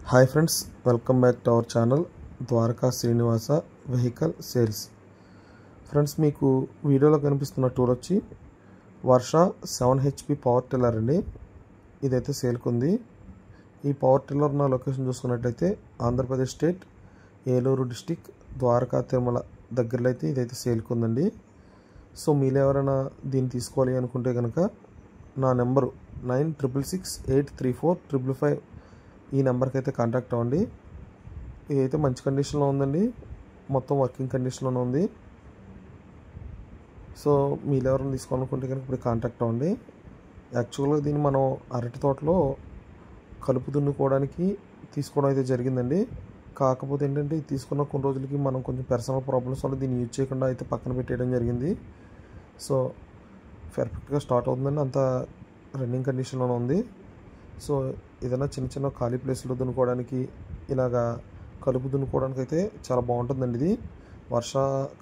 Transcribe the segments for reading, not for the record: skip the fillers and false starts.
Hi friends, welcome back to our channel Dwaraka Srinivasa vehicle sales. Friends, మీకు వీడియోలో కనిపిస్తున్న tour వచ్చి వర్ష 7 HP పవర్ టిల్లర్ అండి. ఇదైతే సేల్కి ఉంది. ఈ పవర్ టిల్లర్ నా లొకేషన్ చూసుకున్నట్లయితే ఆంధ్రప్రదేశ్ స్టేట్ ఏలూరు డిస్టిక్ ద్వారకా తిరుమల దగ్గరలో అయితే ఇదైతే సేల్కి ఉందండి. సో మీరు ఎవరైనా దీన్ని తీసుకోవాలి అనుకుంటే కనుక నా నెంబరు 9668345555 ఈ నెంబర్కి అయితే కాంటాక్ట్ అవ్వండి. ఇదైతే మంచి కండిషన్లో ఉందండి, మొత్తం వర్కింగ్ కండిషన్లోనే ఉంది. సో మీరు ఎవరైనా తీసుకోవాలనుకుంటే కనుక ఇప్పుడు కాంటాక్ట్ అవ్వండి. యాక్చువల్గా దీన్ని మనం అరటి తోటలో కలుపు దున్నుకోవడానికి తీసుకోవడం అయితే జరిగిందండి. కాకపోతే ఏంటంటే ఇది తీసుకున్న కొన్ని రోజులకి మనం కొంచెం పర్సనల్ ప్రాబ్లమ్స్ వల్ల దీన్ని యూజ్ చేయకుండా అయితే పక్కన పెట్టేయడం జరిగింది. సో పర్ఫెక్ట్గా స్టార్ట్ అవుతుందండి, అంత రన్నింగ్ కండిషన్లోనే ఉంది. సో ఏదైనా చిన్న చిన్న ఖాళీ ప్లేస్లో దున్నుకోవడానికి, ఇలాగా కలుపు దున్నుకోవడానికి అయితే చాలా బాగుంటుందండి. ఇది వర్ష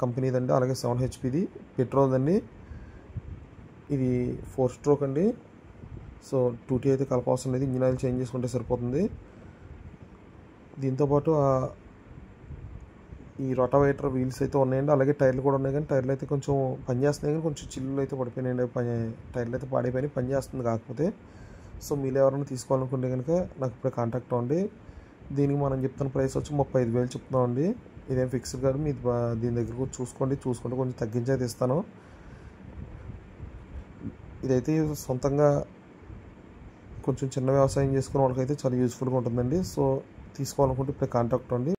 కంపెనీదండి, అలాగే 7 HPది పెట్రోల్ అండి. ఇది 4 స్ట్రోక్ అండి. సో 2T అయితే కలపవసరం లేదు, ఇంజిన్ ఆయిల్ చేంజ్ చేసుకుంటే సరిపోతుంది. దీంతోపాటు ఈ రోటావేటర్ వీల్స్ అయితే ఉన్నాయండి, అలాగే టైర్లు కూడా ఉన్నాయి. కానీ టైర్లు అయితే కొంచెం పనిచేస్తున్నాయి, కానీ కొంచెం చిల్లులు అయితే పడిపోయినాయండి. టైర్లు అయితే పాడైపోయి పనిచేస్తుంది కాకపోతే. సో మీరు ఎవరైనా తీసుకోవాలనుకుంటే కనుక నాకు ఇప్పుడు కాంటాక్ట్ అవ్వండి. దీనికి మనం చెప్తున్న ప్రైస్ వచ్చి 35,000 చెప్తున్నామండి. ఇదేం ఫిక్స్డ్ కాదు, మీరు దీని దగ్గర చూసుకుంటే కొంచెం తగ్గించి అయితే ఇస్తాను. ఇదైతే సొంతంగా కొంచెం చిన్న వ్యవసాయం చేసుకునే వాళ్ళకైతే చాలా యూస్ఫుల్గా ఉంటుందండి. సో తీసుకోవాలనుకుంటే ఇప్పుడు కాంటాక్ట్ అవ్వండి.